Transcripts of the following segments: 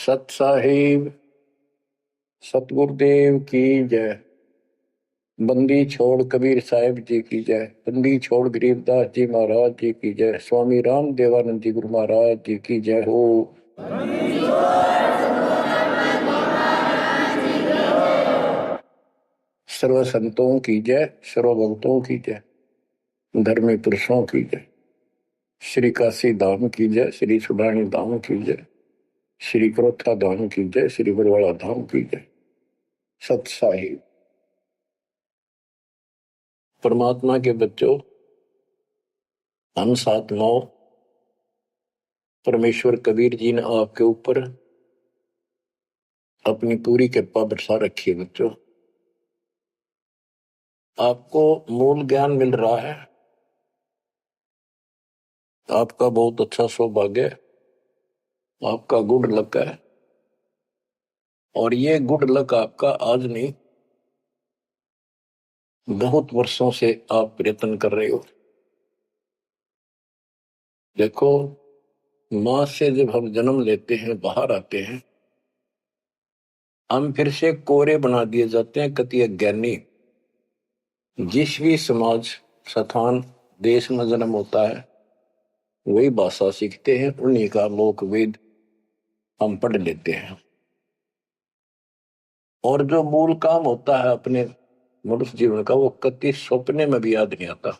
सत साहिब सतगुरुदेव की जय। बंदी छोड़ कबीर साहिब जी की जय। बंदी छोड़ गरीबदास जी महाराज जी की जय। स्वामी राम देवानंद जी गुरु महाराज जी की जय हो। सर्व संतों की जय, सर्व भक्तों की जय, धर्मी पुरुषों की जय। श्री काशी धाम की जय, श्री सुडानी धाम की जय, श्री क्रोथा धाम की जय, श्री बरवाड़ा धाम की जय। सत साहिब। परमात्मा के बच्चों, हम सात नौ परमेश्वर कबीर जी ने आपके ऊपर अपनी पूरी कृपा बरसा रखी है। बच्चों, आपको मूल ज्ञान मिल रहा है। आपका बहुत अच्छा सौभाग्य है, आपका गुड लक है। और ये गुड लक आपका आज नहीं, बहुत वर्षों से आप प्रयत्न कर रहे हो। देखो, मां से जब हम जन्म लेते हैं, बाहर आते हैं, हम फिर से कोरे बना दिए जाते हैं। कति अज्ञानी। जिस भी समाज, स्थान, देश में जन्म होता है, वही भाषा सीखते हैं, उन्हीं का लोक वेद हम पढ़ लेते हैं। और जो मूल काम होता है अपने मनुष्य जीवन का, वो कति सपने में भी याद नहीं आता।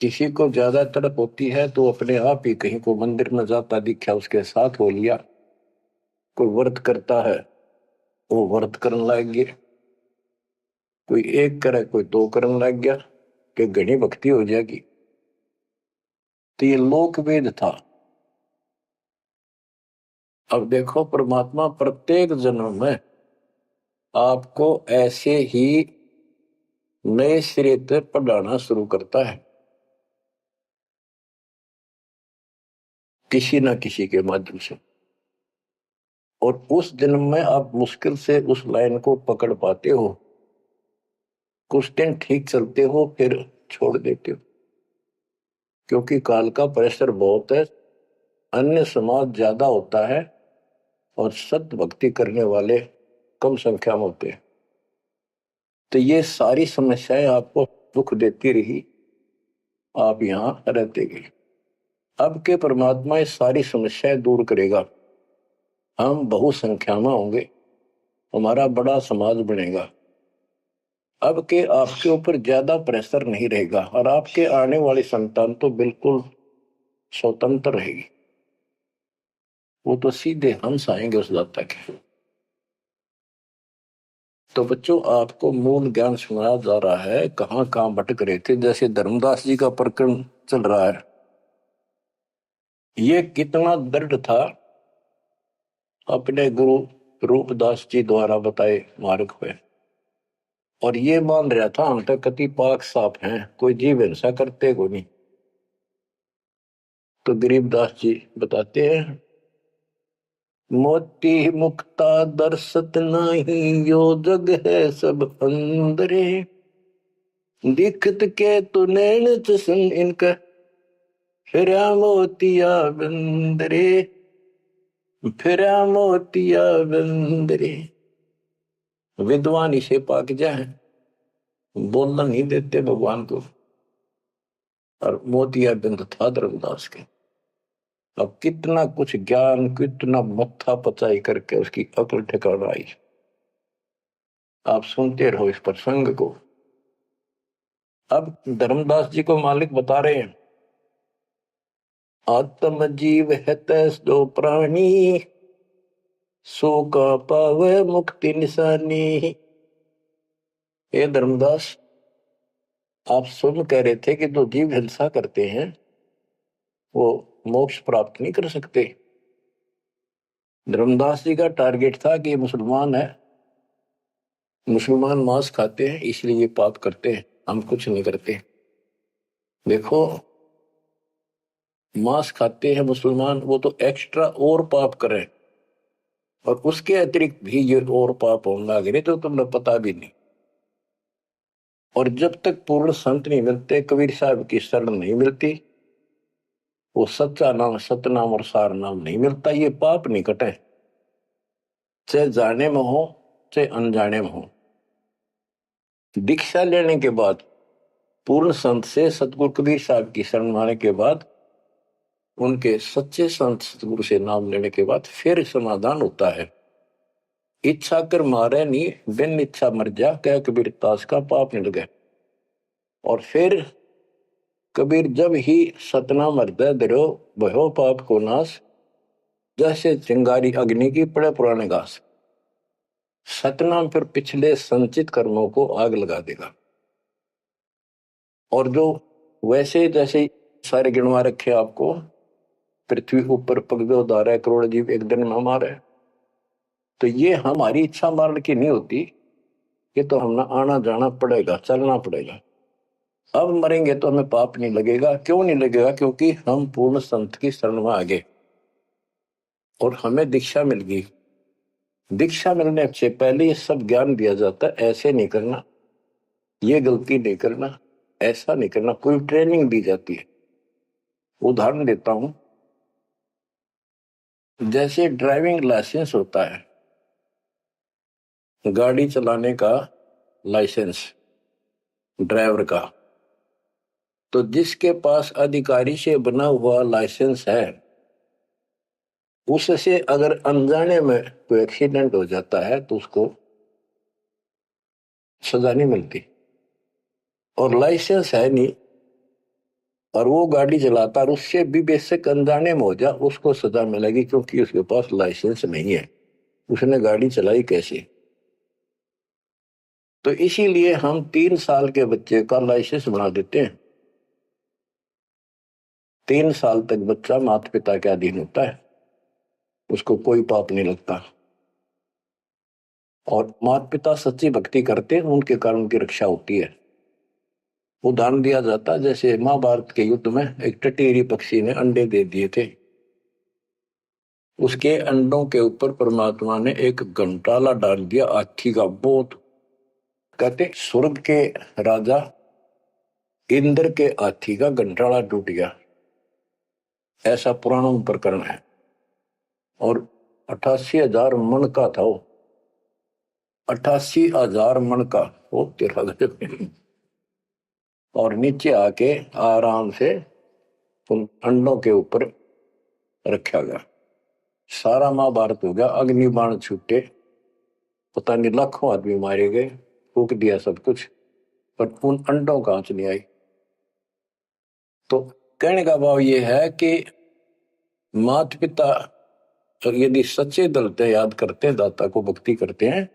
किसी को ज्यादा तड़प होती है तो अपने आप ही कहीं को मंदिर में जाता दिखा, उसके साथ हो लिया। कोई व्रत करता है, वो व्रत करने लग गया। कोई एक करे, कोई दो करने लग गया कि घनी भक्ति हो जाएगी। तो ये लोक वेद था। अब देखो, परमात्मा प्रत्येक जन्म में आपको ऐसे ही नए सिरे से पढ़ाना शुरू करता है, किसी न किसी के माध्यम से। और उस जन्म में आप मुश्किल से उस लाइन को पकड़ पाते हो। कुछ दिन ठीक चलते हो, फिर छोड़ देते हो, क्योंकि काल का प्रेशर बहुत है, अन्य समाज ज्यादा होता है और सत्य भक्ति करने वाले कम संख्या में होते हैं। तो ये सारी समस्याएं आपको दुख देती रही, आप यहां रहते गए। अब के परमात्मा ये सारी समस्याएं दूर करेगा। हम बहुसंख्या में होंगे, हमारा बड़ा समाज बनेगा। अब के आपके ऊपर ज्यादा प्रेशर नहीं रहेगा और आपके आने वाली संतान तो बिल्कुल स्वतंत्र रहेगी। वो तो सीधे हंस आएंगे उस दाता के। तो बच्चों, आपको मूल ज्ञान सुनाया जा रहा है। कहां कहां भटक रहे थे, जैसे धर्मदास जी का प्रकरण चल रहा है। ये कितना दृढ़ था, अपने गुरु रूपदास जी द्वारा बताए मार्ग पे। और ये मान रहा था हम तक कति पाक साफ हैं, कोई जीव हिंसा करते को नहीं। तो गरीबदास जी बताते हैं, मोती मुक्ता दर्शत नाही, यो जग है सब अंदरे। दिखत के तु नैन चसन इनका, फिरा मोतिया बंदरे, फिरा मोतिया बंदरे। विद्वान इसे पाक जाए, बोलना नहीं देते भगवान को। और मोतिया बिंद था धर्मदास के। अब कितना कुछ ज्ञान, कितना मत्था पचाई करके उसकी अकल ठिकाना आई। आप सुनते रहो इस प्रसंग को। अब धर्मदास जी को मालिक बता रहे हैं, आत्म जीव है तैसो प्राणी, सो का पावे मुक्ति निशानी। ये धर्मदास, आप सुन कह रहे थे कि जो जीव हिंसा करते हैं वो मोक्ष प्राप्त नहीं कर सकते। धर्मदास जी का टारगेट था कि ये मुसलमान है, मुसलमान मांस खाते हैं, इसलिए ये पाप करते हैं, हम कुछ नहीं करते। देखो, मांस खाते हैं मुसलमान, वो तो एक्स्ट्रा और पाप करें, और उसके अतिरिक्त भी ये और पाप होने लग रहे तो तुम्हें पता भी नहीं। और जब तक पूर्ण संत नहीं मिलते, कबीर साहब की शरण नहीं मिलती, वो सच्चा नाम, सतनाम और सार नाम नहीं मिलता, ये पाप नहीं कटे, चाहे जाने में हो चाहे अनजाने में हो। दीक्षा लेने के बाद, पूर्ण संत से सतगुरु कबीर साहब की शरण आने के बाद, उनके सच्चे संत सतगुरु से नाम लेने के बाद फिर समाधान होता है। इच्छा कर मारे नहीं, बिन इच्छा मर जा, कह कबीर दास का पाप नहीं लगे। और फिर कबीर जब ही सतनाम हृदय धरो, भयो पाप को नाश, जैसे चिंगारी अग्नि की पड़े पुराने घास। सतनाम फिर पिछले संचित कर्मों को आग लगा देगा। और जो वैसे जैसे सारे गिनवा रखे आपको, पृथ्वी ऊपर पग धारा करोड़ जीव एक दिन में मारे, तो ये हमारी इच्छा मारने की नहीं होती, ये तो हमें आना जाना पड़ेगा, चलना पड़ेगा। अब मरेंगे तो हमें पाप नहीं लगेगा। क्यों नहीं लगेगा? क्योंकि हम पूर्ण संत की शरण में आ गए और हमें दीक्षा मिल गई। दीक्षा मिलने से पहले ये सब ज्ञान दिया जाता है, ऐसे नहीं करना, ये गलती नहीं करना, ऐसा नहीं करना, कोई ट्रेनिंग दी जाती है। उदाहरण देता हूं, जैसे ड्राइविंग लाइसेंस होता है, गाड़ी चलाने का लाइसेंस ड्राइवर का, तो जिसके पास अधिकारी से बना हुआ लाइसेंस है, उससे अगर अनजाने में कोई एक्सीडेंट हो जाता है तो उसको सजा नहीं मिलती। और लाइसेंस है नहीं और वो गाड़ी चलाता और उससे भी बेशक अनजाने में हो जाए, उसको सजा मिलेगी, क्योंकि उसके पास लाइसेंस नहीं है, उसने गाड़ी चलाई कैसे। तो इसीलिए हम 3 साल के बच्चे का लाइसेंस बना देते हैं। 3 साल तक बच्चा माता पिता के अधीन होता है, उसको कोई पाप नहीं लगता। और माता पिता सच्ची भक्ति करते हैं, उनके कारण उनकी रक्षा होती है। उदाहरण दिया जाता है, जैसे महाभारत के युद्ध में एक टटीरी पक्षी ने अंडे दे दिए थे, उसके अंडों के ऊपर परमात्मा ने एक घंटाला डाल दिया हाथी का। बहुत कहते स्वर्ग के राजा इंद्र के हाथी का घंटाला टूट गया, ऐसा पुराणों में प्रकरण है। और 88,000 मन का था वो, 88,000 मन का वो, तेरा गजब। और नीचे आके आराम से उन अंडों के ऊपर रखा गया। सारा महाभारत हो गया, अग्निबाण छूटे, पता नहीं लाखों आदमी मारे गए, फूक दिया सब कुछ, पर उन अंडों का आंच नहीं आई। तो कहने का भाव ये है कि माता पिता यदि सच्चे दिल से याद करते हैं, दाता को भक्ति करते हैं,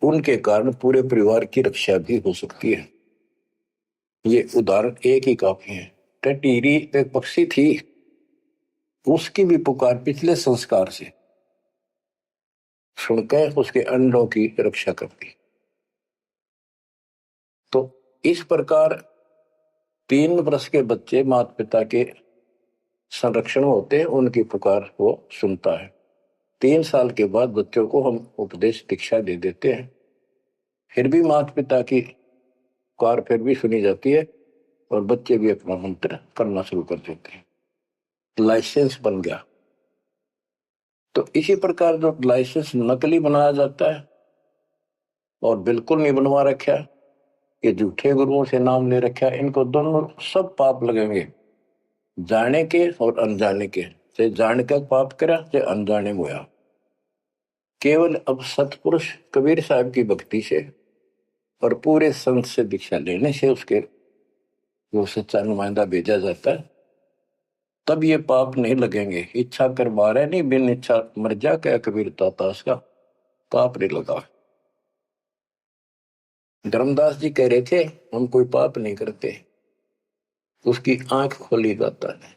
उनके कारण पूरे परिवार की रक्षा भी हो सकती है। ये उदाहरण एक ही काफी है। टटीरी एक पक्षी थी, उसकी भी पुकार पिछले संस्कार से सुनकर उसके अंडों की रक्षा करती। तो इस प्रकार 3 वर्ष के बच्चे माता पिता के संरक्षण होते हैं, उनकी पुकार वो सुनता है। 3 साल के बाद बच्चों को हम उपदेश दीक्षा दे देते हैं, फिर भी माता पिता की पुकार फिर भी सुनी जाती है और बच्चे भी अपना मंत्र करना शुरू कर देते हैं, लाइसेंस बन गया। तो इसी प्रकार जो लाइसेंस नकली बनाया जाता है और बिल्कुल नहीं बनवा रखा, ये झूठे गुरुओं से नाम ले रखा, इनको दोनों सब पाप लगेंगे, जाने के और अनजाने के। चाहे जान का पाप करा चाहे अनजाने में हुआ। केवल अब सतपुरुष कबीर साहब की भक्ति से और पूरे संत से दीक्षा लेने से उसके जो सच्चा नुमाइंदा भेजा जाता है, तब ये पाप नहीं लगेंगे। इच्छा कर मारे नहीं, बिन इच्छा मर जा, क्या कबीर दास का पाप नहीं लगा। धर्मदास जी कह रहे थे हम कोई पाप नहीं करते, उसकी आंख खोली जाता है,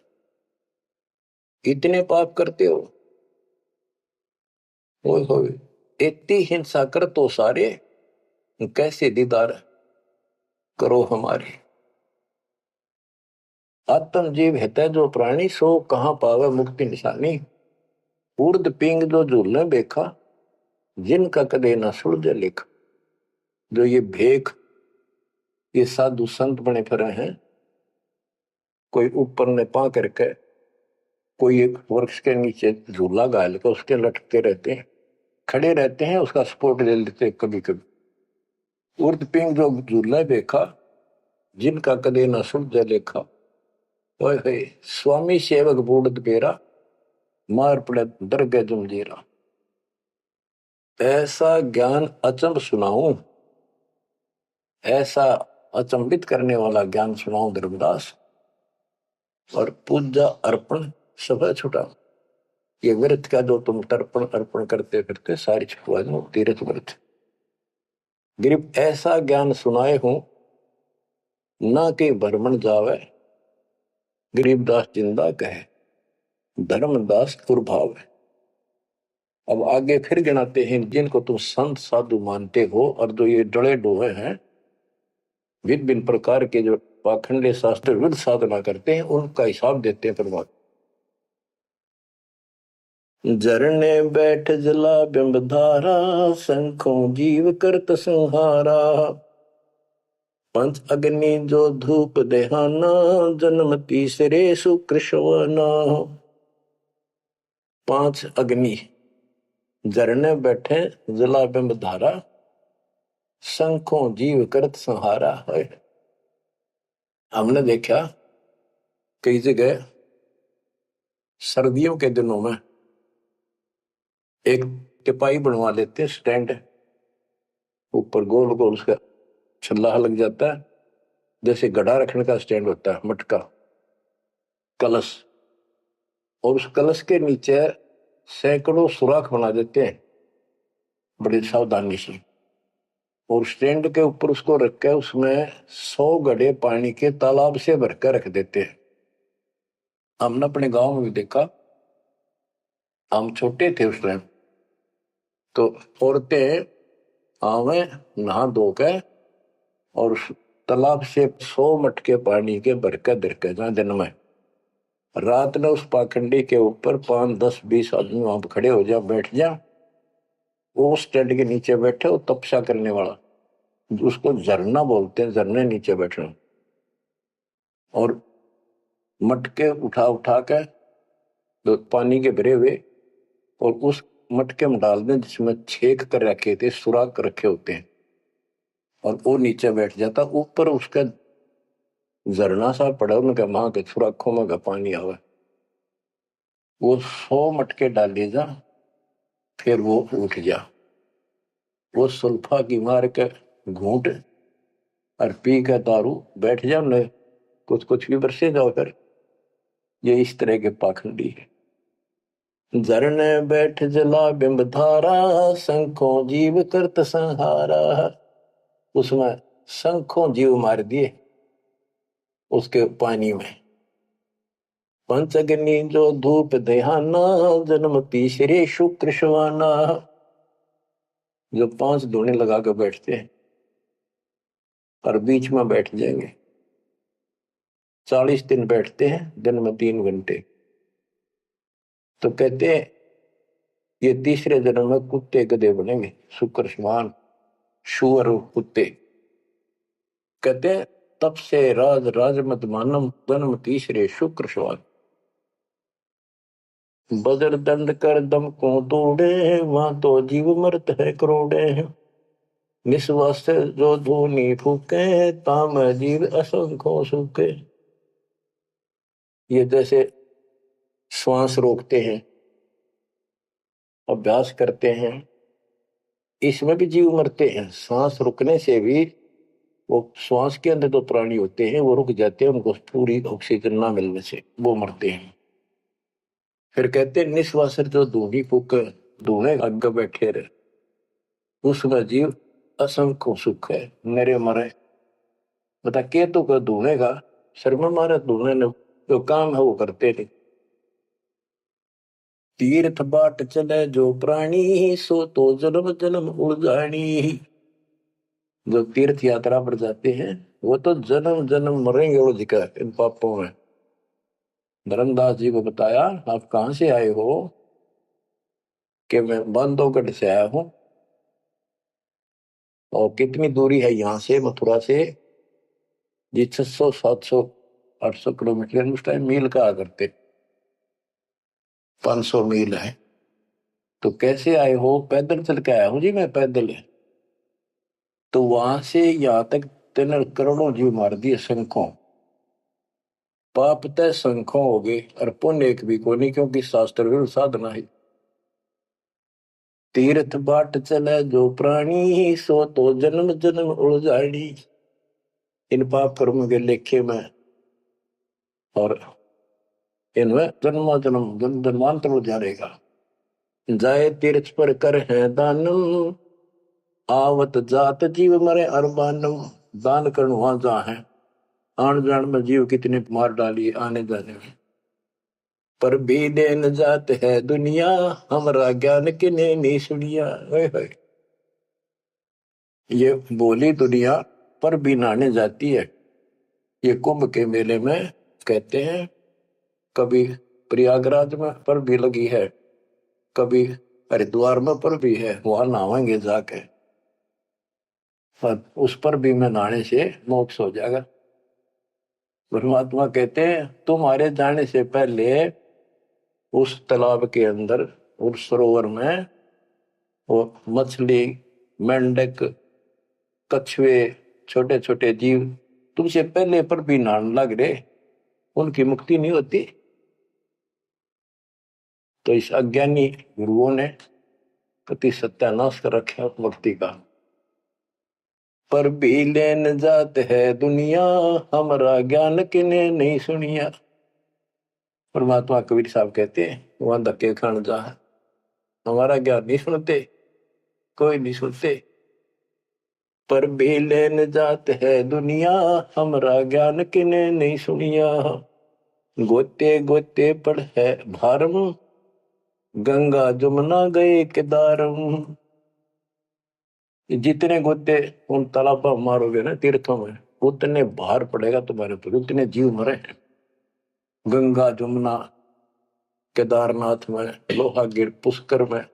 इतने पाप करते हो, इतनी हिंसा कर तो सारे, कैसे दीदार करो हमारे। आत्म जीव है जो प्राणी, सो कहां पावे मुक्ति निशानी। उर्द पिंग जो झूलने देखा, जिनका कदे न सुलझे लिख। जो ये भेख, ये साधु संत बने फिरे हैं, कोई ऊपर ने पा करके कोई एक वृक्ष के नीचे झूला गाल के उसके लटकते रहते हैं, खड़े रहते हैं, उसका सपोर्ट ले लेते हैं कभी कभी। उर्द पिंग जो झूला देखा, जिनका कदे न सूझे लेखा। ओए होए, स्वामी सेवक बूढ़ बेरा, मार पड़े दरगे जमजीरा। ऐसा ज्ञान अचंब सुनाऊं, ऐसा अचंबित करने वाला ज्ञान सुनाऊं धर्मदास, और पूजा अर्पण सब छुटा। ये व्रत का जो तुम तर्पण अर्पण करते करते सारी छुटवा दो, तीर्थ व्रत। गरीब ऐसा ज्ञान सुनाए हूं, ना कि भ्रमण जावे, गरीबदास जिंदा कहे, धर्मदास दुर्भाव है। अब आगे फिर गिनाते हैं जिनको तुम संत साधु मानते हो, और जो ये डले डोहे हैं, भिन्न भिन्न प्रकार के जो पाखंडे शास्त्र विरुद्ध साधना करते हैं, उनका हिसाब देते हैं परमात्मा। झरने बैठ जला बिंब धारा, शंखों जीव करत संहारा। पंच अग्नि जो धूप देहाना, जन्म तीसरे सुकृष्वना। पांच अग्नि झरने बैठे जला बिंब धारा, शंखों जीव करत संहारा है। हमने देखा कई जगह सर्दियों के दिनों में एक टिपाई बनवा लेते हैं, स्टैंड ऊपर गोल गोल उसका छल्ला लग जाता है, जैसे गड्ढा रखने का स्टैंड होता है, मटका कलश, और उस कलश के नीचे सैकड़ों सुराख बना देते हैं बड़ी सावधानी से, और स्टैंड के ऊपर उसको रख के उसमें 100 घड़े पानी के तालाब से भरकर रख देते हैं। हमने अपने गांव में भी देखा, हम छोटे थे उस टाइम, तो औरतें आवे नहा धो के और तालाब से 100 मटके पानी के भरकर धरकर जाए दिन में। रात में उस पाखंडी के ऊपर 5, 10, 20 आदमी वहां पर खड़े हो जा, बैठ जा, वो स्टैंड के नीचे बैठे, वो तपस्या करने वाला, उसको झरना बोलते हैं, झरने नीचे बैठना, और मटके उठा उठा के तो पानी के भरे हुए, और उस मटके में डाल दें जिसमें छेक कर रखे थे, सुराख कर रखे होते हैं, और वो नीचे बैठ जाता, ऊपर उसका झरना सा पड़ा, उनका वहां के सुराखों में का पानी आवे, वो 100 मटके डाले जा, फिर वो उठ जा, वो सुल्फा की मार के घूंट और पी के दारू बैठ जा, न कुछ कुछ भी बरसे जाओ। फिर ये इस तरह के पाखंडी है। झरने बैठ जला बिंब धारा, शंखों जीव करत संहारा। उसमें शंखों जीव मार दिए उसके पानी में। पंच अग्नि जो धूप देहाना, जन्म तीसरे शुक्र शवाना। जो 5 धूने लगा कर बैठते हैं और बीच में बैठ जाएंगे, 40 दिन बैठते हैं, दिन में 3 घंटे, तो कहते हैं ये तीसरे जन्म में कुत्ते गधे बनेंगे, शुक्र समान शुअर कुत्ते। कहते हैं तब से राज राजमत मानम, जन्म तीसरे शुक्र समान। बजर दंड कर दम को तोड़े, वहां तो जीव मरत है करोड़े। निस्वास जो धूनी फूके, ताम जीव असंख्यों सूखे। ये जैसे श्वास रोकते हैं, अभ्यास करते हैं, इसमें भी जीव मरते हैं। सांस रुकने से भी, वो श्वास के अंदर जो प्राणी होते हैं वो रुक जाते हैं, उनको पूरी ऑक्सीजन ना मिलने से वो मरते हैं। फिर कहते हैं निश्वास जो धूनी फूक, धूने आगे बैठे रहे, उसमें जीव असंख्य सुख है, मेरे मरे। बता के तो कर धूने का सर में मारे, धूने ने जो काम है वो करते थे। तीर्थ बाट चले जो प्राणी, सो तो जन्म जन्म उलझानी। जो तीर्थ यात्रा पर जाते हैं वो तो जन्म जन्म मरेंगे उलझ कर इन पापों में। धर्मदास जी को बताया आप कहां से आए हो, कि मैं बांधवगढ़ से आया हूं। और कितनी दूरी है यहां से मथुरा से? जी 600, 700, 800 किलोमीटर उस टाइम मील कहा करते। 500 मील है। तो कैसे आए हो? पैदल चल के आया हूं जी मैं, पैदल। तो वहां से यहां तक 3 करोड़ों जीव मार दिए शंखों। पाप तय शंखों हो गए और पुण्य एक भी को नहीं, क्योंकि शास्त्र विरुद्ध साधना है। तीर्थ बाट चले जो प्राणी, सो तो जन्म जन्म उलझाड़ी। इन पाप कर्म के लेखे में और इनमें जन्म जन्म जन्मांतर उलझा रहेगा। जाए तीर्थ पर कर है दानम, आवत जात जीव मरे अरबानम। दान करण वहां जहाँ है, आन जान में जीव कितने मार डालिए आने जाने में। पर भी देन जात है दुनिया, हमरा ज्ञान किने नहीं सुनिया। ये बोली दुनिया पर भी नहाने जाती है। ये कुंभ के मेले में कहते हैं, कभी प्रयागराज में पर भी लगी है, कभी हरिद्वार में पर भी है, वहां नहावेंगे जाके। और उस पर भी में नहाने से मोक्ष हो जाएगा। परमात्मा कहते हैं तुम्हारे जाने से पहले उस तालाब के अंदर, उस सरोवर में, वो मछली, मेंढक, कछुए, छोटे छोटे जीव तुमसे पहले पर भी नहाने लग रहे, उनकी मुक्ति नहीं होती। तो इस अज्ञानी गुरुओं ने कति सत्यानाश कर रखा भक्ति का। पर भी लेन जात है दुनिया, हमारा ज्ञान किने नहीं सुनिया। परमात्मा कबीर साहब कहते हैं वहां धक्के खान जा, हमारा ज्ञान नहीं सुनते, कोई नहीं सुनते। पर भी लेन जात है दुनिया, हमारा ज्ञान किने नहीं सुनिया। गोते गोते पड़ है भारम, गंगा जमुना गए केदारम। जितने गोते उन तालाबों मारोगे ना तीर्थों में, उतने भार पड़ेगा तुम्हारे ऊपर, उतने जीव मरे हैं। गंगा जमुना, केदारनाथ में, लोहागिर, पुष्कर में,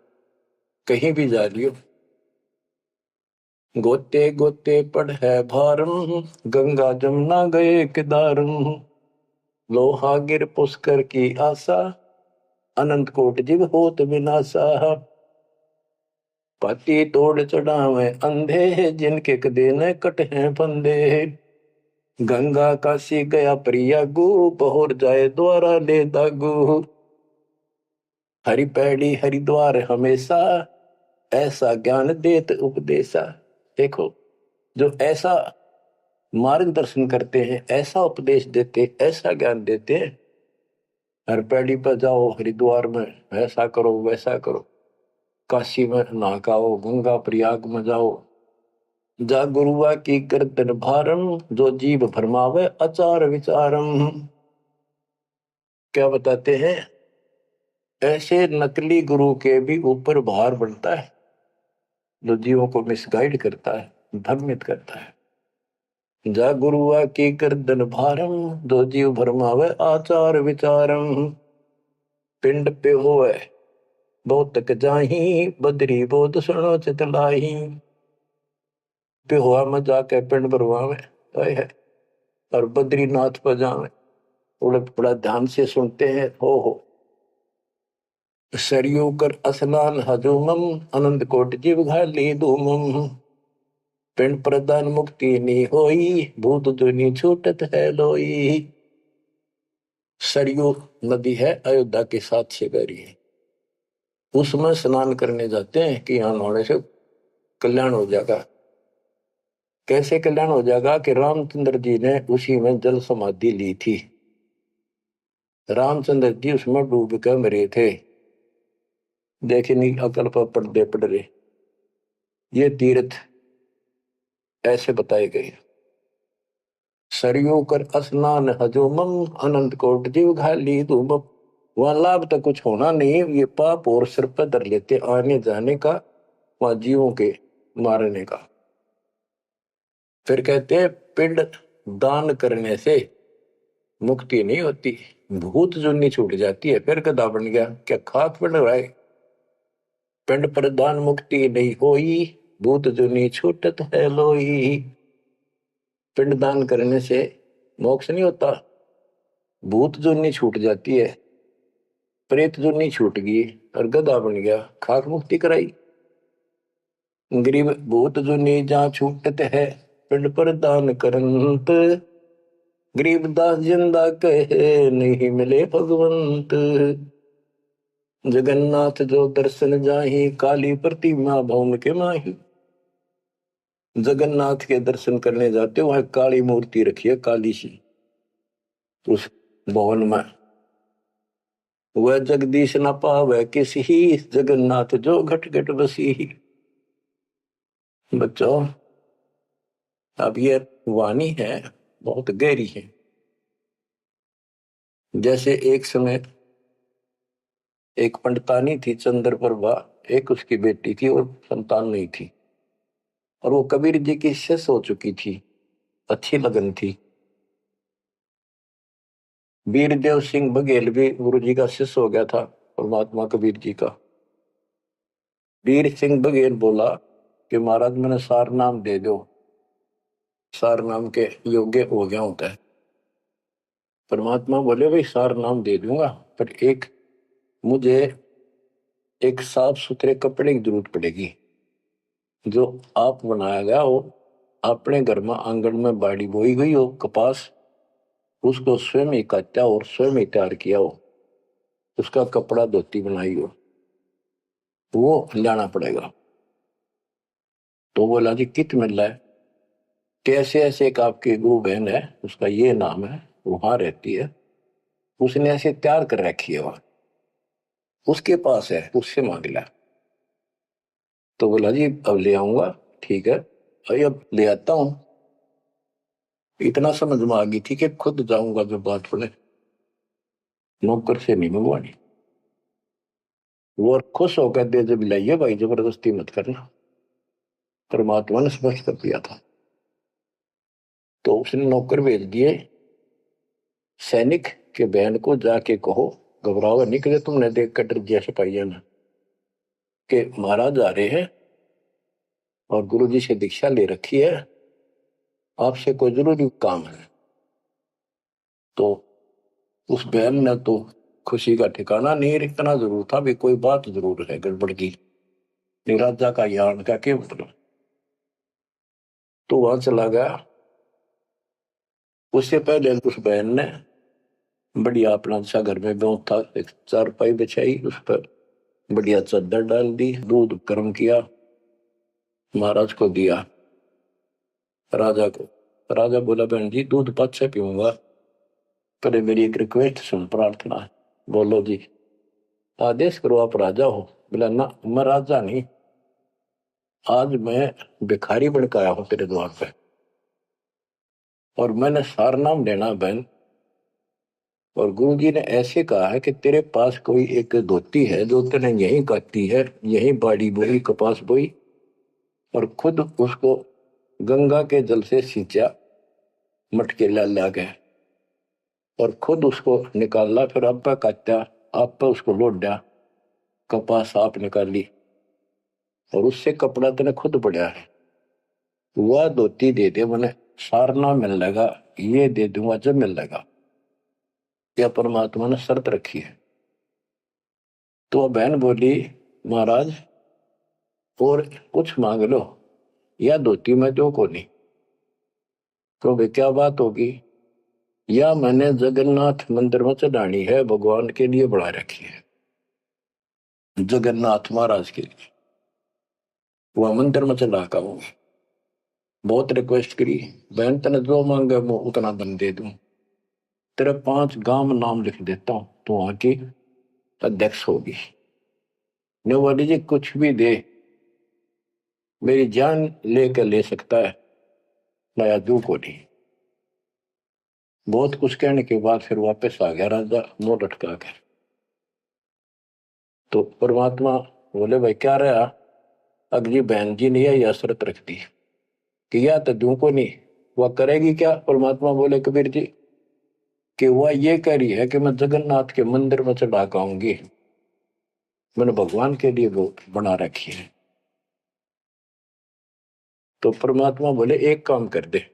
कहीं भी जा लियो। गोते गोते पड़ है भारम, गंगा जमुना गए केदारम। लोहागिर पुष्कर की आशा, अनंत कोट जीव होत विनाशा। पाती तोड़ चढ़ावे अंधे, जिनके कदे न कट हैं फंदे। गंगा काशी गया प्रयागु, बहोर जाए द्वारा ले दागु। हरि पैड़ी हरिद्वार हमेशा, ऐसा ज्ञान देत उपदेशा। देखो, जो ऐसा मार्गदर्शन करते हैं, ऐसा उपदेश देते, ऐसा ज्ञान देते हैं। हर पैड़ी पर जाओ, हरिद्वार में ऐसा करो वैसा करो, काशी में नहाओ, गंगा प्रयाग में जाओ। जा गुरुआ की गर्दन भारम, जो जीव भरमावे अचार विचारम। क्या बताते हैं? ऐसे नकली गुरु के भी ऊपर भार बढ़ता है, जो जीवों को मिसगाइड करता है, भ्रमित करता है। जा गुरुआ की गर्दन भारम, जो जीव भरमावे आचार विचारम। पिंड पे होवे बहुत तक जाही, बदरी बोध सुनो चितलाई। पे हुआ में जाके पिंड भरवावे है, और बद्रीनाथ पर जावे, थोड़ा बड़ा ध्यान से सुनते हैं। हो सरयू कर स्नान हजूमम, अनंत कोट जीव घाली धूमम। पिंड प्रदान मुक्ति नी होई, भूत दुनी छूटत है लोई। सरयू नदी है अयोध्या के साथ से गहरी है, उसमें स्नान करने जाते हैं कि यहाँ नहाने से कल्याण हो जाएगा। कैसे कल्याण हो जाएगा? कि रामचंद्र जी ने उसी में जल समाधि ली थी। रामचंद्र जी उसमें डूब कर मरे थे। देखे नहीं, अकल पर पर्दे पड़ रहे। ये तीर्थ ऐसे बताए गए। सरयू कर स्नान हजूमम, अनंत कोट जीव घाली धूमम। वहां लाभ तो कुछ होना नहीं, ये पाप और सिर पर धर लेते आने जाने का, वहां जीवों के मारने का। फिर कहते हैं पिंड दान करने से मुक्ति नहीं होती, भूत जुन्नी छूट जाती है। फिर गधा बन गया, क्या खाक पड़ रहा है? पिंड प्रदान मुक्ति नहीं होई, भूत जुनी छूटत है लोई। पिंड दान करने से मोक्ष नहीं होता, भूत जुनी छूट जाती है। प्रेत जुनी छूट गई और गधा बन गया, खाक मुक्ति कराई। गरीब भूत जुनी जहाँ छूटत है, पिंड पर दान करंत। गरीब दास जिंदा कहे, नहीं मिले भगवंत। जगन्नाथ जो दर्शन जाहि, काली प्रतिमा भौम के माही। जगन्नाथ के दर्शन करने जाते हो, वहां काली मूर्ति रखी है, काली सी उस भवन में। वह जगदीश न पावे किसी, जगन्नाथ जो घट घट बसी। बच्चों, अब ये वाणी है बहुत गहरी है। जैसे एक समय एक पंडितानी थी चंद्रप्रभा, एक उसकी बेटी थी और संतान नहीं थी, और वो कबीर जी की शिष्य हो चुकी थी, अच्छी लगन थी। वीरदेव सिंह बघेल भी गुरु जी का शिष्य हो गया था, परमात्मा कबीर जी का। वीर सिंह बघेल बोला कि महाराज मैंने सार नाम दे दो, सार नाम के योग्य हो गया होता है। परमात्मा बोले भाई सार नाम दे दूंगा, पर एक मुझे एक साफ सुथरे कपड़े की जरूरत पड़ेगी, जो आप बनाया गया हो, अपने घर में आंगन में बाड़ी बोई गई हो कपास, उसको स्वयं ही काटा और स्वयं ही तैयार किया हो, उसका कपड़ा धोती बनाई हो, वो लाना पड़ेगा। तो बोला जी कित मिल रहा है? कैसे ऐसे एक आपकी गुरु बहन है, उसका ये नाम है, वहां रहती है, उसने ऐसे तैयार कर रखी है, वहां उसके पास है, उससे मांग ला। तो बोला जी अब ले आऊंगा, ठीक है भाई अब ले आता हूं। इतना समझ में आ गई थी कि खुद जाऊंगा जो बात पड़े, नौकर से नहीं मंगवानी। वो खुश होकर दे जब लाइए भाई, जबरदस्ती मत करना, परमात्मा ने स्पष्ट कर दिया था। तो उसने नौकर भेज दिए, सैनिक के बहन को जाके कहो, घबराओ निकले, तुमने देख कर डर दिया सिपाहिया ने कि महाराज आ रहे हैं और गुरु जी से दीक्षा ले रखी है, आपसे कोई जरूरी काम है। तो उस बहन ने तो खुशी का ठिकाना नहीं, इतना जरूर था भी कोई बात जरूर है गड़बड़ की, निराजा का यान का क्या मतलब। तो वहां चला गया। उससे पहले उस बहन ने बढ़िया अपना अच्छा घर में ब्यों था, एक चारपाई बिछाई, उस पर बढ़िया चादर डाल दी, दूध गर्म किया, महाराज को दिया, राजा को। राजा बोला बहन जी दूध पद से पीऊंगा, पहले मेरी एक रिक्वेस्ट सुन, प्रार्थना है। बोलो जी। आदेश करो, आप राजा हो। बोला ना मैं राजा नहीं, आज मैं भिखारी बन के आया हूं तेरे द्वार पे, और मैंने सार नाम लेना बहन, और गुरु जी ने ऐसे कहा है कि तेरे पास कोई एक धोती है जो तेने यहीं काटी है, यहीं बाड़ी बोई, कपास बोई, और खुद उसको गंगा के जल से सींचा, मटके ला के, और खुद उसको निकाला, फिर आप पे काटा, आप पे उसको लौट दिया, कपास आप निकाली, और उससे कपड़ा तेने खुद बढ़िया है, वह धोती दे दे, मैंने सारना मिल लगा, ये दे दूंगा जब मिल लगा। क्या परमात्मा ने शर्त रखी है। तो बहन बोली महाराज और कुछ मांग लो, या धोती में दो को नहीं। तो भाई क्या बात होगी? या मैंने जगन्नाथ मंदिर में चढ़ानी है, भगवान के लिए बढ़ा रखी है, जगन्नाथ महाराज के लिए, वह मंदिर में चढ़ा का हूँ। बहुत रिक्वेस्ट करी, बहन तने जो मांगे मैं उतना दम दे दूं, तेरे 5 गांव में नाम लिख देता हूं, तो वहां की अध्यक्ष होगी। ने जी कुछ भी दे, मेरी जान लेकर ले सकता है, नया दू को नहीं। बहुत कुछ कहने के बाद फिर वापस आ गया राजा, मुंह लटका कर। तो परमात्मा बोले भाई क्या रहा? अगली बहन जी ने यह शर्त रख दी कि या तो दू को नहीं, वह करेगी क्या? परमात्मा बोले कबीर जी कि वह ये कह रही है कि मैं जगन्नाथ के मंदिर में चढ़ा के आऊंगी, मैंने भगवान के लिए वो बना रखी है। तो परमात्मा बोले एक काम कर दे,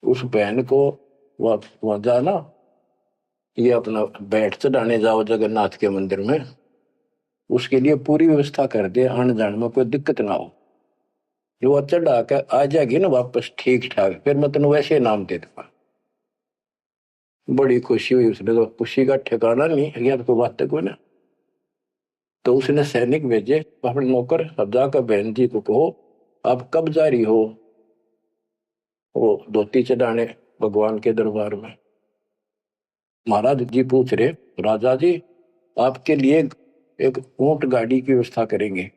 उस बहन को वहां जाना ये अपना बैठ चढ़ाने जाओ जगन्नाथ के मंदिर में, उसके लिए पूरी व्यवस्था कर दे, आने जाने में कोई दिक्कत ना हो। जो वो चढ़ा कर आ जाएगी ना वापस ठीक ठाक, फिर मैं तेन वैसे नाम दे दूंगा। बड़ी खुशी हुई उसने, तो खुशी का ठिकाना नहीं, यार कोई बात कोई ना। तो उसने सैनिक भेजे अपने नौकर, अब जाकर बहन जी को कहो आप कब जा रही हो वो धोती चढ़ाने भगवान के दरबार में। महाराज जी पूछ रहे, राजा जी आपके लिए एक ऊंट गाड़ी की व्यवस्था करेंगे,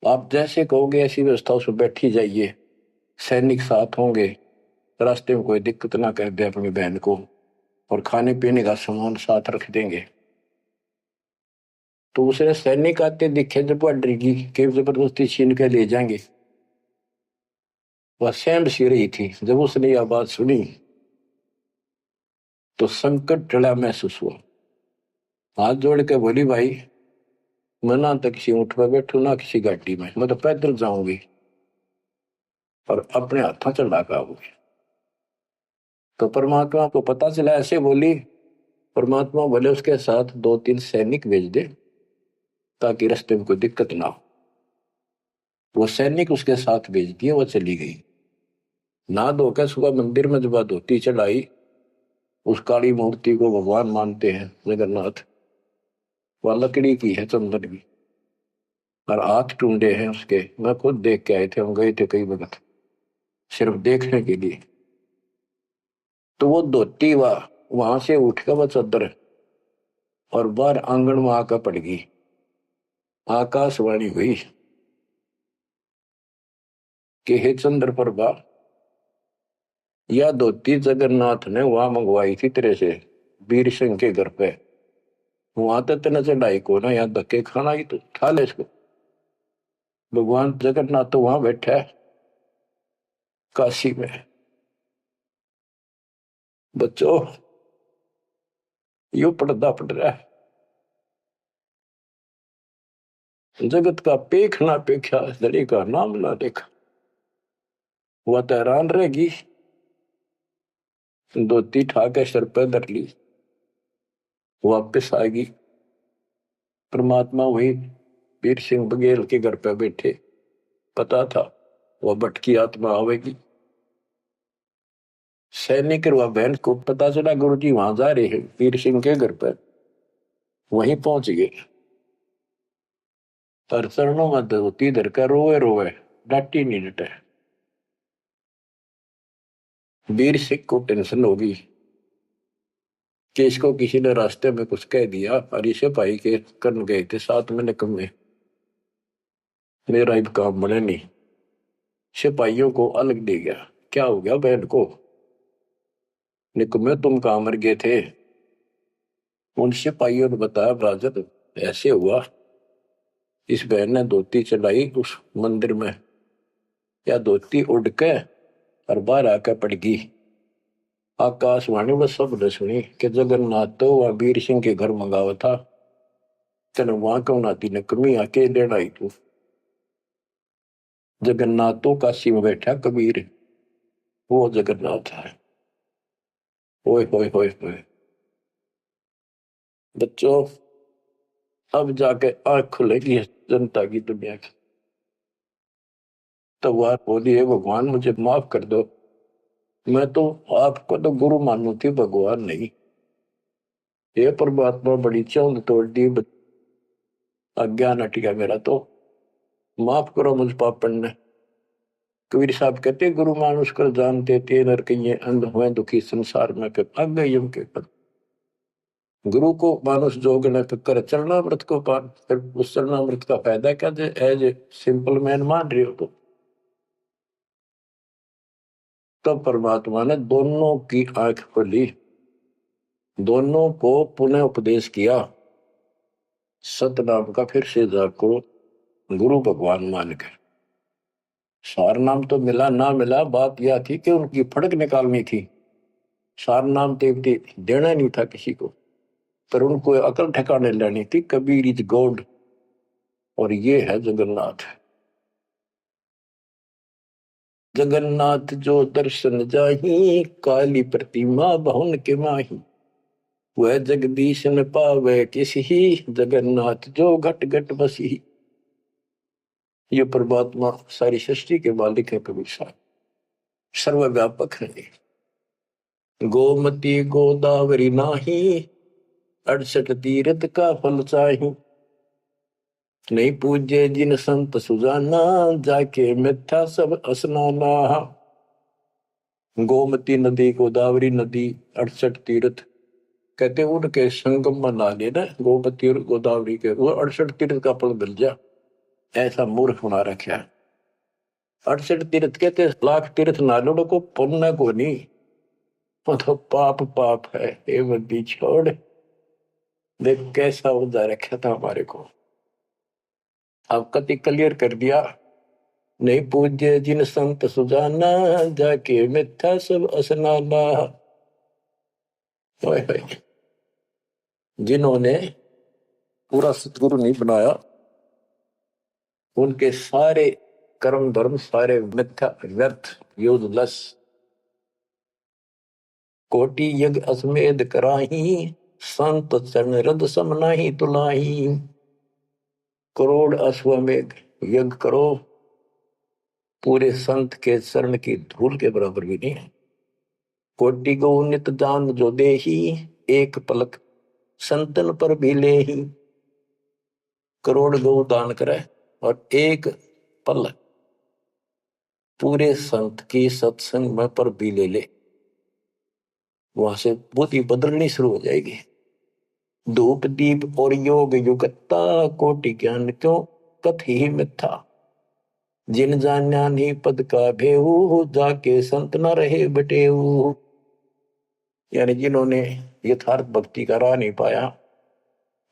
आप जैसे कहोगे ऐसी व्यवस्था उसमें बैठी जाइए, सैनिक साथ होंगे, रास्ते में कोई दिक्कत ना कर दे अपनी बहन को, और खाने पीने का सामान साथ रख देंगे। तो उसने सैनिक आते दिखे जब वह डरगी के जबरदस्ती छीन के ले जाएंगे, वह सहम सी रही थी। जब उसने यह बात सुनी तो संकट टला महसूस हुआ। हाथ जोड़ के बोली, भाई मैं ना तो किसी ऊंट पर बैठू ना किसी गाड़ी में, मैं तो पैदल जाऊंगी और अपने हाथों चढ़ा के आऊंगी। तो परमात्मा को पता चला, ऐसे बोली। परमात्मा बोले उसके साथ 2-3 सैनिक भेज दे ताकि रास्ते में कोई दिक्कत ना हो। वो सैनिक उसके साथ भेज दिए, वो चली गई। ना धोकर सुबह मंदिर में जब धोती चढ़ाई, उस काली मूर्ति को भगवान मानते हैं जगन्नाथ, वह लकड़ी की है, चंदन की, और हाथ टूंडे हैं उसके। मैं खुद देख के आए थे, हम गए थे कई वक्त सिर्फ देखने के लिए। तो वो धोती वहां से उठ कर वो चद्दर और बाहर आंगन में आकर पड़ गई। आकाशवाणी हुई कि हे चंद्र प्रभा, यह धोती जगन्नाथ ने वहां मंगवाई थी तेरे से, वीर सिंह के घर पे। वहां तो तेने चढ़ाई को ना, यहाँ धक्के खाना ही, तो उठा ले इसको। भगवान जगन्नाथ तो वहां बैठा है काशी में। बच्चों यो पर्दा पड़ रहा है, जगत का पेख ना पेखा, धड़ी का नाम ना देखा। वह तो हैरान रहेगी, धोती ठाके सर पे धर ली, वापिस आएगी। परमात्मा वही वीर सिंह बघेल के घर पे बैठे, पता था वह भटकी आत्मा आवेगी। सैनिक और वह बहन को पता चला गुरु जी वहां जा रहे हैं वीर सिंह के घर पर, वहीं पहुंच गए। पर चरणों में धोती धरकर रोए रोए, डांटी नहीं डटे। वीर सिंह को टेंशन होगी कि इसको किसी ने रास्ते में कुछ कह दिया, और इसे भाई के करन गए थे साथ में निकम्मे, मेरा ही काम बने नहीं। सिपाहियों को अलग दे गया, क्या हो गया बहन को, निकम्मे तुम कहां मर गए थे। उन सिपाहियों ने बताया, राजन ऐसे हुआ, इस बहन ने धोती चढ़ाई उस मंदिर में, या धोती उड़ के और बाहर आकर पड़ गई। आकाशवाणी में सब ने सुनी कि जगन्नाथ तो वह वीर सिंह के घर मंगावा था, तेने वहां क्यों नाती ने कमी आके लेना आई तू। जगन्नाथ तो काशी में बैठा कबीर, वो जगन्नाथ है। ओए होए होए होए। बच्चों अब जाके आंख खुलेगी जनता की, दुनिया की। तो वह बोली, है भगवान मुझे माफ कर दो, मैं तो आपको तो गुरु मानू थी, भगवान नहीं। ये परमात्मा बड़ी चौंध तोड़ दी, अज्ञान हट गया मेरा, तो माफ करो मुझ पापन ने। कबीर साहब कहते, गुरु मानुष कर जानते ते नर कहिए, अंध हुए दुखी संसार में फिर अग यम के पद। गुरु को मानुष जोग न कर चरणामृत को पान, फिर उस चरणामृत का फायदा क्या, एज ए सिंपल मैन मान रहे हो तो। तब परमात्मा ने दोनों की आंख खोली, दोनों को पुनः उपदेश किया, सतनाम का फिर से जाको गुरु भगवान मान के। सार नाम तो मिला ना मिला, बात यह थी कि उनकी फड़क निकालनी थी। सार नाम देवती देना नहीं था किसी को, पर उनको अकल ठिकाने लेनी थी। कबीर इज गॉड, और ये है जगन्नाथ। जगन्नाथ जो दर्शन जाही, काली प्रतिमा बहुन के माही। वह जगदीश न पावे किसी, जगन्नाथ जो घट घट बसी। ये परमात्मा सारी सृष्टि के मालिक है कबीर साहब, सर्वव्यापक है। गोमती गोदावरी नाही, 68 तीर्थ का फल चाही। नहीं पूजे जिन संत सुजाना, जाके मिथ्या सब स्नाना। गोमती नदी, गोदावरी नदी, 68 तीर्थ कहते उनके संगम में नहा लेना, गोमती और गोदावरी के, वो 68 तीर्थ का फल मिल जा। ऐसा मूर्ख बना रखा है। 68 तीर्थ कहते लाख तीर्थ नालों को पुण्य को नहीं, वो तो पाप पाप है। ये बंदी छोड़, देख कैसा उदा रखा था हमारे को। अब कति क्लियर कर दिया। नहीं पूज्य जिन संत सुजाना, जाके मिथ्या सब स्नाना। जिन्होंने पूरा सतगुरु नहीं बनाया, उनके सारे कर्म धर्म सारे मिथ्या व्यर्थ यूजलेस। कोटि यज्ञ असमेध कराही, संत चरण रद सम नाही तुलाही। करोड़ अश्वमेध यज्ञ करो, पूरे संत के चरण की धूल के बराबर भी नहीं है। कोटि गो नित दान जो देही, एक पलक संतन पर भी ले ही। करोड़ गौ दान करे और एक पलक पूरे संत की सत्संग में पर भी ले ले, वहां से बुद्धि बदलनी शुरू हो जाएगी। धूप दीप और योग युगता, कोटि ज्ञान क्यों कथि मिथ्या। जिन जान्या नहीं पद का भेऊ, जाके संत न रहे बटेऊ। यानी जिन्होंने यथार्थ भक्ति का राह नहीं पाया,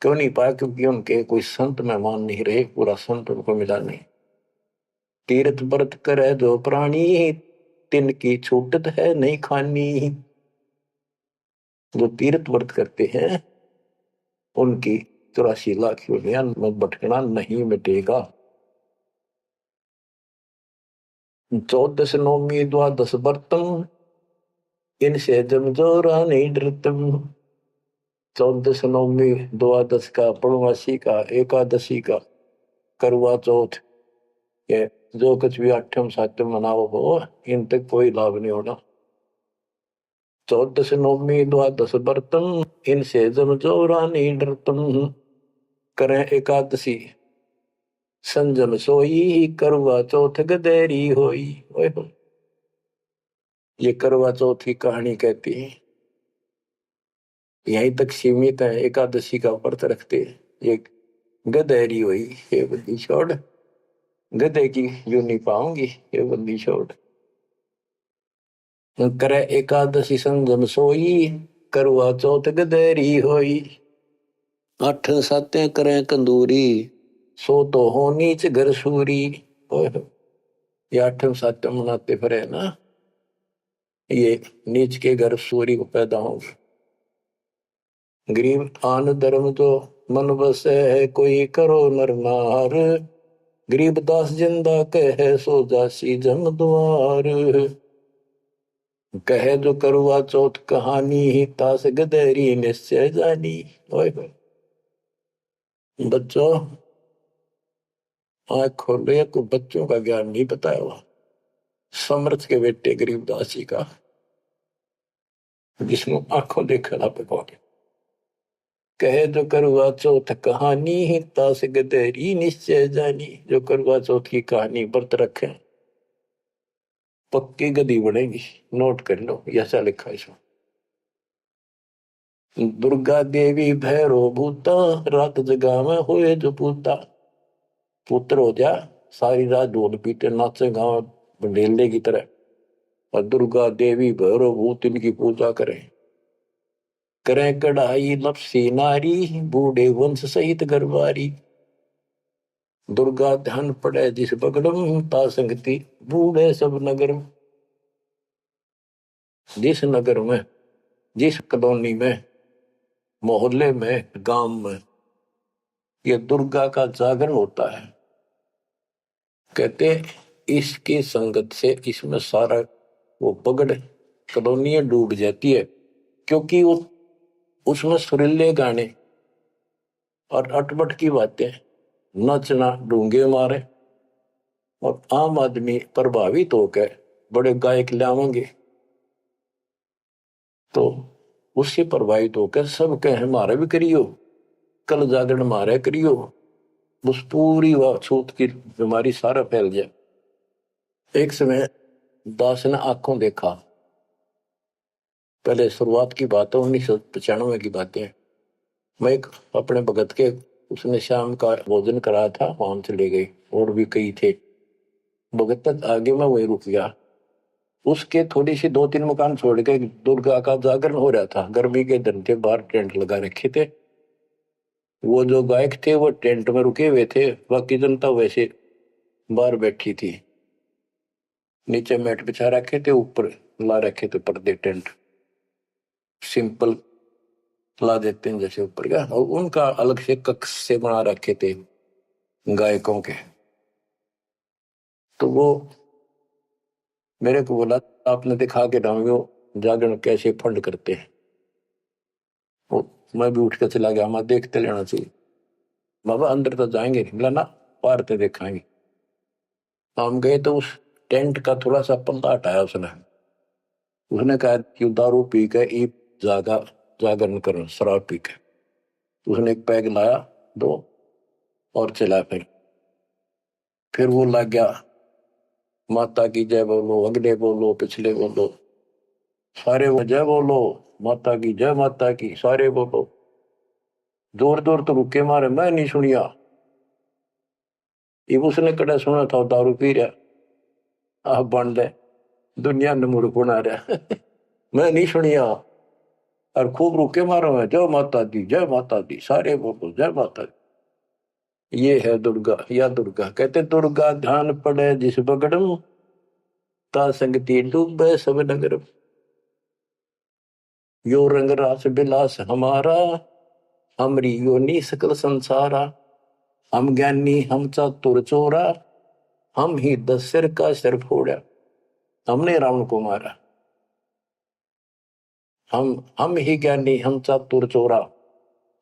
क्यों नहीं पाया? क्योंकि उनके कोई संत मेहमान नहीं रहे, पूरा संत उनको मिला नहीं। तीर्थ व्रत करे जो प्राणी, तिनकी छूटत है नहीं खानी। जो तीर्थ व्रत करते हैं उनकी 84 लाख योनियां में भटकना नहीं मिटेगा। 14 नौमी द्वादश व्रतम, इनसे जमजोरा नहीं डरतम। 14 नौमी द्वादश का, पूर्णमासी का, एकादशी का, करवा चौथ, ये जो कुछ भी आठम सातम मनाओ हो, इन तक कोई लाभ नहीं होना। 14 नौमी द्वादश व्रतम, इनसे जमजोरा नहीं डरतम। करें एकादशी संजम सोई, करवा चौथ गदेरी होई। ओए हो, ये करवा चौथ की कहानी कहती है, यहीं तक सीमित है। एकादशी का व्रत रखते ये गदेरी हुई, ये बंदी छोड़, गधे की यूं नहीं पाऊंगी, ये बंदी छोड़। करे एकादशी संजम सोई, करवा चौथ गदेरी होई। 8 सातें करें कंदूरी, सो तो हो नीच घर सूरी। ये 8 सातें मनाते फिरे ना, ये नीच के घर सूरी को पैदा होंगे। गरीब आन धर्म तो मन बसे है, कोई करो नर नार। गरीब दास जिंदा कहे, सो जासी जम द्वार। कहे जो करवा चौथ कहानी, ही तास गदेरी निश्चय जानी। बच्चों आँख खोलो, को बच्चों का ज्ञान नहीं बताया हुआ। समर्थ के बेटे गरीबदास जी का, जिसमें आंखों देखा ना पे। कहे जो करवा चौथ कहानी, ही तास गदेरी निश्चय जानी। जो करवा चौथ की कहानी व्रत रखे पक्की गदी बनेगी। नोट कर लो, ऐसा लिखा इसमें। दुर्गा देवी भैरो भूता, रात जगा में होए जो पूता। पुत्र हो जा, सारी रात ढोल पीटे नाचे गाँव बंडेले की तरह, और दुर्गा देवी भैरो भूत इनकी पूजा करें। करें कढ़ाई लपसी नारी, बूढ़े वंश सहित गरबारी। दुर्गा ध्यान पड़े जिस बगड़म, ता संगति बूढ़े सब नगर। जिस नगर में, जिस कॉलोनी में, मोहल्ले में, गांव में ये दुर्गा का जागरण होता है, कहते इसकी संगत से इसमें सारा वो पगड़ कॉलोनियां डूब जाती है। क्योंकि वो उसमें सुरीले गाने और अटपट की बातें, नचना, डूंगे मारे, और आम आदमी प्रभावित होकर बड़े गायक लावेंगे तो उससे प्रभावित होकर सब कहे हमारा भी करियो, कल जागरण मारे करियो, उस पूरी छूत की बीमारी सारा फैल जाए। एक समय दास ने आंखों देखा, पहले शुरुआत की बात है, 1995 की बातें। मैं एक अपने भगत के, उसने शाम का भोजन कराया था, वहां चले गए, और भी कई थे। भगत तक आगे मैं वही रुक गया। उसके थोड़ी सी 2-3 मकान छोड़ के दुर्गा का जागरण हो रहा था। गर्मी के दिन थे, बाहर टेंट लगा रखे थे। वो जो गायक थे वो टेंट में रुके हुए थे, बाकी जनता वैसे बाहर बैठी थी। नीचे मैट बिछा रखे थे, ऊपर ला रखे थे पर्दे, टेंट सिंपल ला देते हैं जैसे ऊपर का, और उनका अलग से कक्ष से बना रखे थे गायकों के। तो वो मेरे को बोला, आपने दिखा के डालो जागरण कैसे फंड करते हैं। वो मैं भी उठ के चला गया, मैं देखते लेना चाहिए बाबा, अंदर तो जाएंगे नहीं। बोला ना, बाहर तो देखाएंगे। हम गए तो उस टेंट का थोड़ा सा पर्दा हटाया उसने। उसने कहा कि दारू पी के जागा जागरण करो, शराब पी के। उसने एक पैग लाया, 2, और चला। फिर वो लग गया, माता की जय बोलो, अगले बोलो, पिछले बोलो, सारे वो जय बोलो, माता की जय, माता की, सारे बोलो। जोर जोर तो रुके मारे, मैं नहीं सुनिया। ये उसने कड़ा सुना था, दारू पी रहा, आप बन दे दुनिया ने मूर्ख बना रहा। मैं नहीं सुनिया, और खूब रुके मारो है, जय माता दी, जय माता दी, सारे बोलो जय माता दी। ये है दुर्गा, या दुर्गा। कहते दुर्गा ध्यान पड़े जिस बगड़म, ता संगति डूबे सब नगर। यो रंग रास बिलास हमारा, हमरी योनि सकल संसारा। हम ज्ञानी हम चातुर चोरा, हम ही 10 सिर का सिर फोड़ा। हमने रावण को मारा। हम ही ज्ञानी हम चातुर चोरा,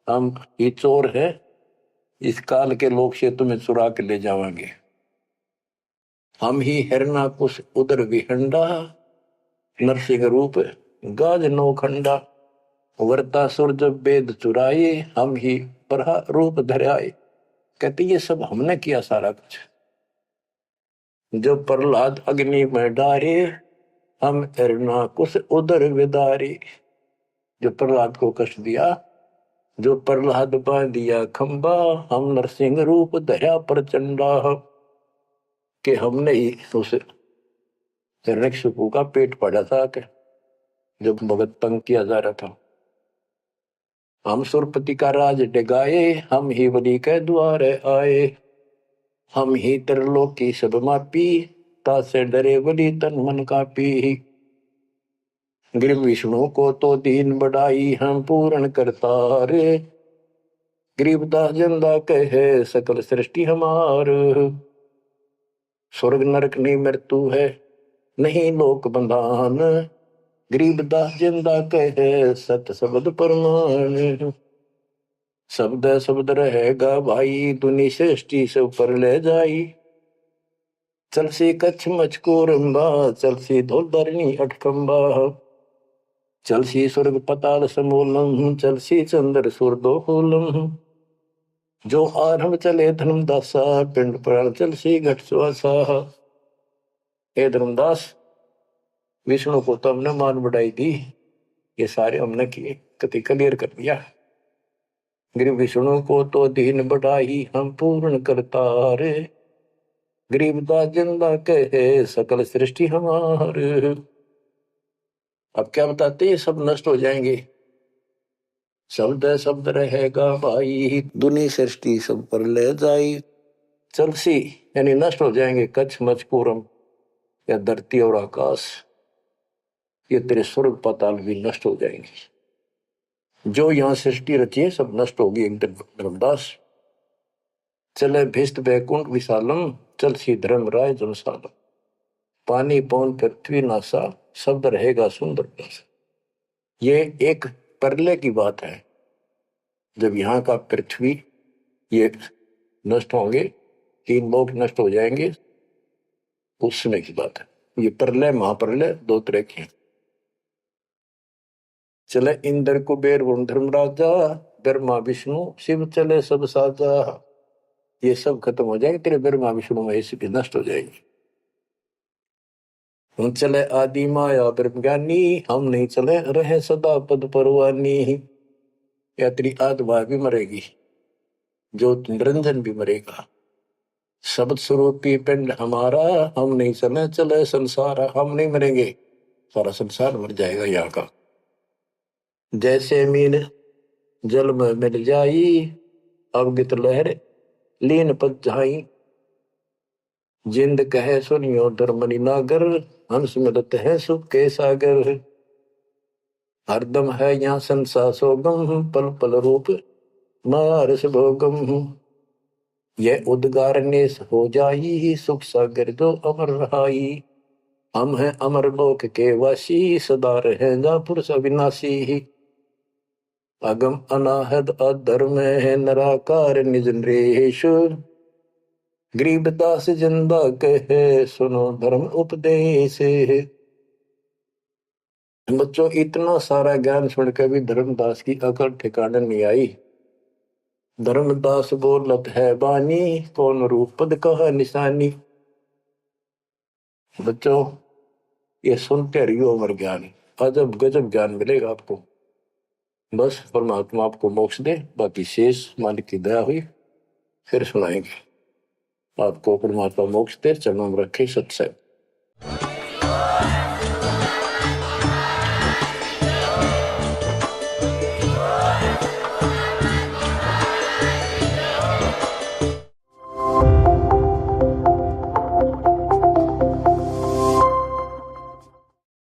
हम ही चोर है, इस काल के लोग से तुम्हें चुरा के ले जावांगे। हम ही हिरणाकुश उदर विहंडा, नरसिंह रूप गाज नौखंडा। वर्तासुर जब वेद चुराए, हम ही बरहा रूप धराए। कहते ये सब हमने किया सारा कुछ। जब प्रहलाद अग्नि में डारे, हम हिरणाकुश उदर विदारे। जो प्रहलाद को कष्ट दिया, जो प्रहलाद बांध दिया खंबा, हम नरसिंह रूप धरा प्रचंडा। कि हमने ही उस हिरण्यकशिपु का पेट पड़ा था कि जब भगत तंग किया जा रहा था। हम सुरपति का राज डिगाए, हम ही बलि के द्वार आए। हम ही त्रिलोक की सब मापी, ता से डरे बलि तन मन कापी। गिर विष्णु को तो दीन बढ़ाई, हम पूर्ण करतार। गरीबदास जिंदा कहे सकल सृष्टि हमार। स्वर्ग नरक नहीं मृत्यु है, नहीं लोक बंधान। गरीबदास जिंदा कहे सत शब्द परमान। शब्द शब्द रहेगा भाई, दुनि सृष्टि से ऊपर ले जाई। चल सी कच्छ मचको रंबा, चल सी धोल धरणी अटकंबा। चल सी स्वर्ग पताल समूलम, चल सी चंद्र सूर्दोलम। जो आरंभ चले धर्मदासा, पिंड प्राण चल सी घट सुहासा। हे धर्मदास, विष्णु को तो हमने मान बढ़ाई दी, ये सारे हमने किए, कति क्लियर कर दिया। गिर विष्णु को तो दीन बढ़ाई, हम पूर्ण करतारे। गरीबदास जिंदा कहे सकल सृष्टि हमारे। अब क्या बताते, ये सब नष्ट हो जाएंगे। शब्द शब्द रहेगा भाई, दुनि सृष्टि सब पर ले जाई। चलसी यानी नष्ट हो जाएंगे, कच्छ मचपूरम या धरती और आकाश, ये तेरे स्वर्ग पाताल भी नष्ट हो जाएंगे। जो यहाँ सृष्टि रची है सब नष्ट होगी एक दिन। धर्मदास चले भिस्त बैकुंठ विशालम, चल सी धर्म राय जनसालम। पानी पौन पृथ्वी नासा, शब्द रहेगा सुंदर। ये एक प्रलय की बात है, जब यहाँ का पृथ्वी ये नष्ट होंगे, 3 लोक नष्ट हो जाएंगे, उस समय की बात है। ये प्रलय महाप्रलय 2 तरह के हैं। चले इंद्र कुबेर वरुण धर्मराजा, ब्रह्मा विष्णु शिव चले सब साजा। ये सब खत्म हो जाएंगे, तेरे ब्रह्मा विष्णु महेश भी नष्ट हो जाएंगे। हम चले आदि माया ब्रह्म ज्ञानी, हम नहीं चले रहे सदा पद परवानी। या तेरी आत्मा भी मरेगी, जो निरंजन भी मरेगा। शब्द स्वरूपी पिंड हमारा, हम नहीं चले चले संसार। हम नहीं मरेंगे, सारा संसार मर जाएगा यहाँ का। जैसे मीन जल में मिल जाई, अवगित लहर लीन पद जाई। जिंद कहे सुनियो धर्मनि नागर, हंस मिलत है सुख के सागर। हरदम है यहाँ संसार सोगम, पल पल रूप माया रस भोगम। यह उद्गार नेस हो जाई, सुख सागर जो अमर रहाई। हम हैं अमर लोक के वासी, सदा रहेगा पुरुष अविनाशी। अगम अनाहद अधर्म है निराकार निज नरेश। गरीबदास जिंदा कहे सुनो धर्म उपदेश। बच्चों, इतना सारा ज्ञान सुनकर भी धर्मदास की अकल ठिकाने नहीं आई। धर्मदास बोलत है बानी, कौन रूप पद कहा निशानी। बच्चों, ये सुनते रहियो अमर ज्ञान, अजब गजब ज्ञान मिलेगा आपको। बस परमात्मा आपको मोक्ष दे, बाकी शेष मालिक की दया हुई फिर सुनाएंगे। आपको परमात्मा मोक्ष दे, चरणों में रखे सत्संग।